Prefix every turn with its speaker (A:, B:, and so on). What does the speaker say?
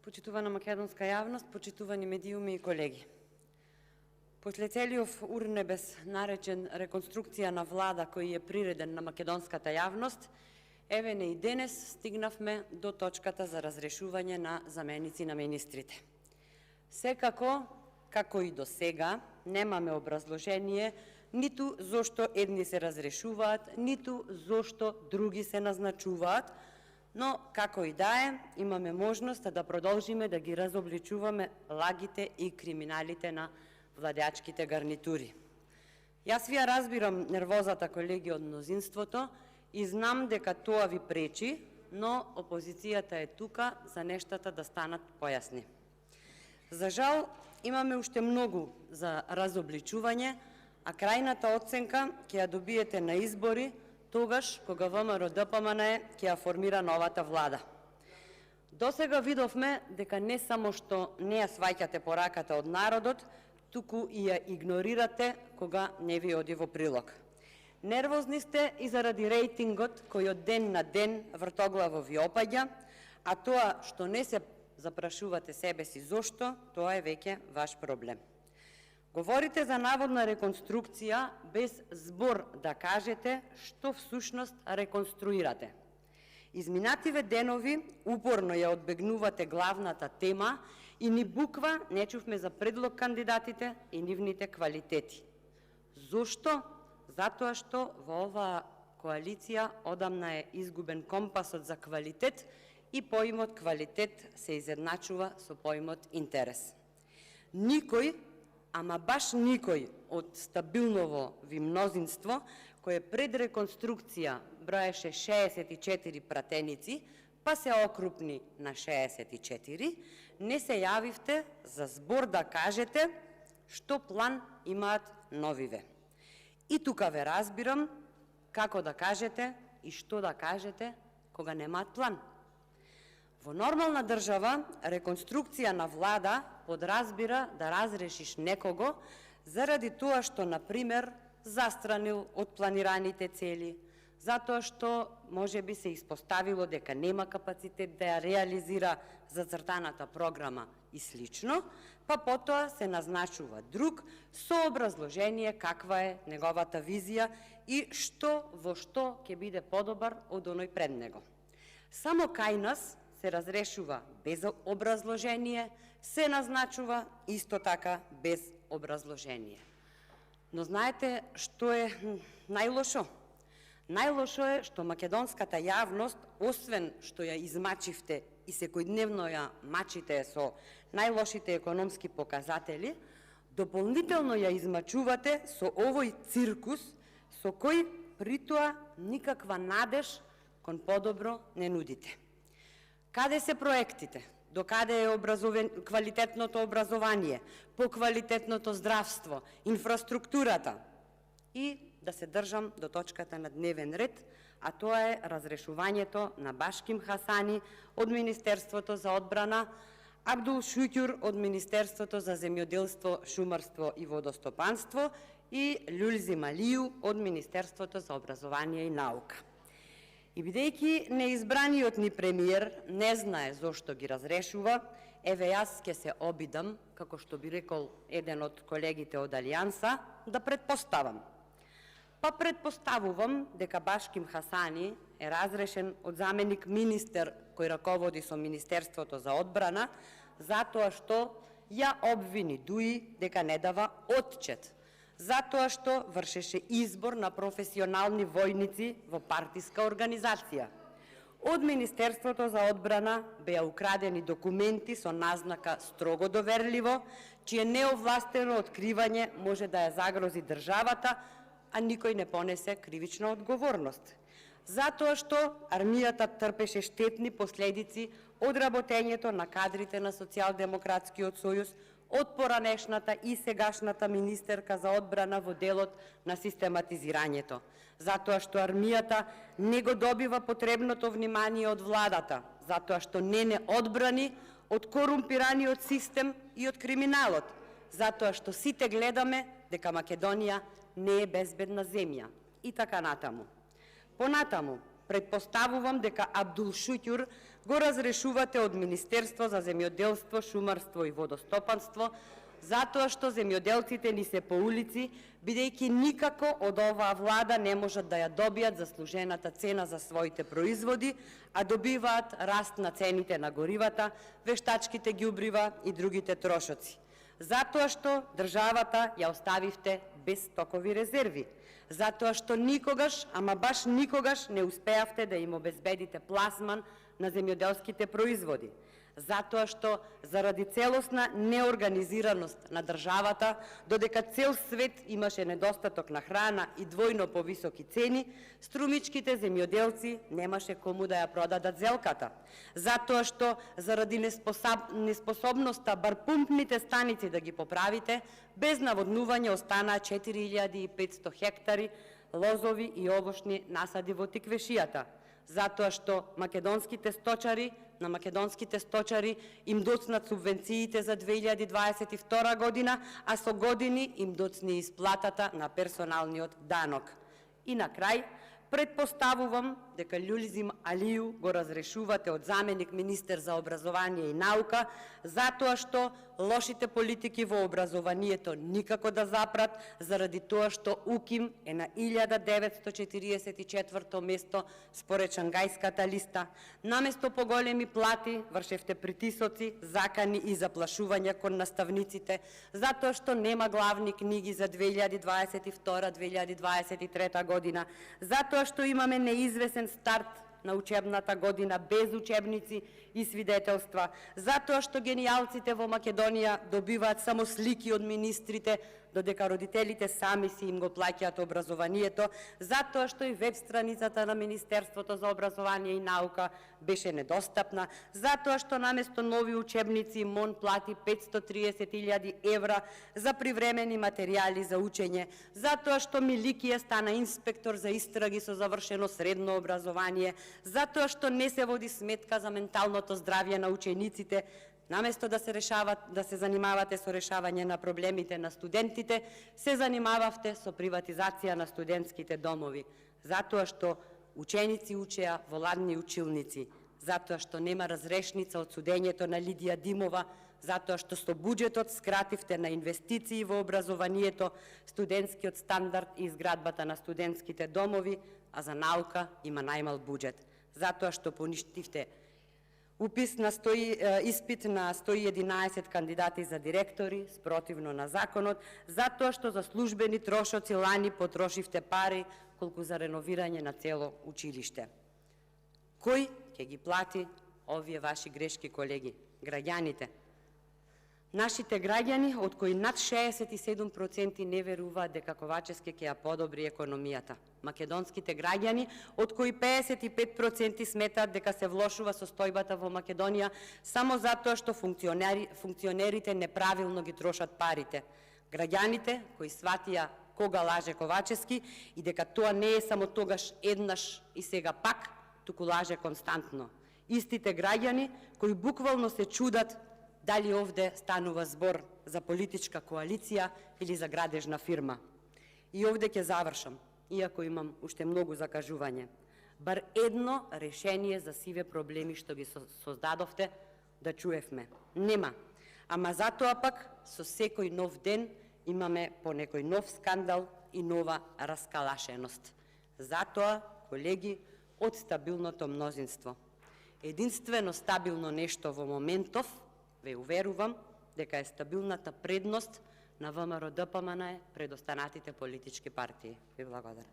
A: Почитувана македонска јавност, почитувани медиуми и колеги. После целиот урнебес наречен реконструкција на влада кој е приреден на македонската јавност, еве не и денес стигнавме до точката за разрешување на заменици на министрите. Секако, како и до сега, немаме образложение ниту зошто едни се разрешуваат, ниту зошто други се назначуваат, но како и да е, имаме можност да продолжиме да ги разобличуваме лагите и криминалите на владеачките гарнитури. Јас ви ја разбирам нервозата, колеги од мнозинството, и знам дека тоа ви пречи, но опозицијата е тука за нештата да станат појасни. За жал, имаме уште многу за разобличување, а крајната оценка ќе ја добиете на избори, тогаш кога ВМРО-ДПМНЕ ќе ја формира новата влада. Досега видовме дека не само што не ја сваќате пораката од народот, туку и ја игнорирате кога не ви оди во прилог. Нервозни сте и заради рейтингот кој од ден на ден вртоглаво ви опаѓа, а тоа што не се запрашувате себе си зошто, тоа е веќе ваш проблем. Говорите за наводна реконструкција без збор да кажете што всушност реконструирате. Изминативе денови упорно ја одбегнувате главната тема и ни буква не чувме за предлог кандидатите и нивните квалитети. Зошто? Затоа што во оваа коалиција одамна е изгубен компасот за квалитет и поимот квалитет се изедначува со поимот интерес. Никој, ама баш никој од стабилново ви мнозинство, кој пред реконструкција броеше 64 пратеници, па се окрупни на 64, не се јавивте за збор да кажете што план имаат новиве. И тука ве разбирам како да кажете и што да кажете кога немаат план. Во нормална држава, реконструкција на влада подразбира да разрешиш некого заради тоа што, например, застранил од планираните цели, затоа што може би се испоставило дека нема капацитет да ја реализира зацртаната програма и слично, па потоа се назначува друг со образложение каква е неговата визија и во што ќе биде подобар од оној пред него. Само кај нас се разрешува без образложение, се назначува исто така без образложение. Но знаете што е најлошо? Најлошо е што македонската јавност, освен што ја измачивте и секојдневно ја мачите со најлошите економски показатели, дополнително ја измачувате со овој циркус, со кој притоа никаква надеж кон подобро не нудите. Каде се проектите? До каде е квалитетното образование, поквалитетното здравство, инфраструктурата? И да се држам до точката на дневен ред, а тоа е разрешувањето на Башким Хасани од Министерството за одбрана, Абдул Шукјур од Министерството за земјоделство, шумарство и водостопанство и Љулзи Малију од Министерството за образование и наука. И бидејќи неизбраниот ни премиер не знае зошто ги разрешува, еве јас ќе се обидам, како што би рекол еден од колегите од Алијанса, да предпоставам. Па предпоставувам дека Башким Хасани е разрешен од заменик министер кој раководи со Министерството за одбрана, затоа што ја обвини ДУИ дека не дава отчет, затоа што вршеше избор на професионални војници во партиска организација. Од Министерството за одбрана беа украдени документи со назнака строго доверливо, чие неовластено откривање може да ја загрози државата, а никој не понесе кривична одговорност. Затоа што армијата трпеше штетни последици од работењето на кадрите на Социјалдемократскиот сојуз, од поранешната и сегашната министерка за одбрана во делот на систематизирањето. Затоа што армијата не го добива потребното внимание од владата, затоа што не одбрани од корумпираниот систем и од криминалот, затоа што сите гледаме дека Македонија не е безбедна земја и така натаму. Понатаму, предпоставувам дека Абдул Шукјур го разрешувате од Министерство за земјоделство, шумарство и водостопанство, затоа што земјоделците ни се по улици, бидејќи никако од оваа влада не можат да ја добијат заслужената цена за своите производи, а добиваат раст на цените на горивата, вештачките ѓубрива и другите трошоци. Затоа што државата ја оставивте без стокови резерви. Затоа што никогаш, ама баш никогаш не успеавте да им обезбедите пласман на земјоделските производи. Затоа што заради целосна неорганизираност на државата, додека цел свет имаше недостаток на храна и двојно повисоки цени, струмичките земјоделци немаше кому да ја продадат зелката. Затоа што заради неспособноста бар пумпните станици да ги поправите, без наводнување останаа 4500 хектари лозови и овошни насади во тиквешијата. Затоа што на македонските сточари им доцнат субвенциите за 2022 година, а со години им доцни исплатата на персоналниот данок. И на крај, предпоставувам дека Љулзим Алију го разрешувате од заменик министер за образование и наука, затоа што лошите политики во образованието никако да запрат, заради тоа што УКИМ е на 1944 место според Шангајската листа. Наместо поголеми плати, вршевте притисоци, закани и заплашувања кон наставниците, затоа што нема главни книги за 2022-2023 година, затоа што имаме неизвесен старт на учебната година без учебници и свидетелства, затоа што генијалците во Македонија добиваат само слики од министрите, додека родителите сами си им го плаќаат образованието, затоа што и веб страницата на Министерството за образование и наука беше недостапна, затоа што наместо нови учебници МОН плати 530.000 евра за привремени материјали за учење, затоа што Миликија стана инспектор за истраги со завршено средно образование, затоа што не се води сметка за менталното здравје на учениците, наместо да се занимавате со решавање на проблемите на студентите, се занимававте со приватизација на студентските домови, затоа што ученици учеа во ладни училници, затоа што нема разрешница од судењето на Лидија Димова, затоа што со буџетот скративте на инвестиции во образованието, студентскиот стандард и изградбата на студентските домови, а за наука има најмал буџет, затоа што поништивте испит на 111 кандидати за директори, спротивно на законот, затоа што за службени трошоци лани потрошивте пари колку за реновирање на цело училиште. Кој ќе ги плати овие ваши грешки, колеги? Граѓаните. Нашите граѓани, од кои над 67% не веруваат дека Ковачевски ќе ја подобри економијата. Македонските граѓани, од кои 55% сметаат дека се влошува состојбата во Македонија само затоа што функционерите неправилно ги трошат парите. Граѓаните кои сватија кога лаже Ковачевски и дека тоа не е само тогаш еднаш и сега пак, туку лаже константно. Истите граѓани кои буквално се чудат дали овде станува збор за политичка коалиција или за градежна фирма. И овде ќе завршам, иако имам уште многу закажување. Бар едно решение за сиве проблеми што ги создадовте да чуевме. Нема. Ама затоа пак со секој нов ден имаме по некој нов скандал и нова раскалашеност. Затоа, колеги, од стабилното мнозинство. Единствено стабилно нешто во моментов, ве уверувам, дека е стабилната предност на ВМРО-ДПМН пред останатите политички партии. Ви благодарам.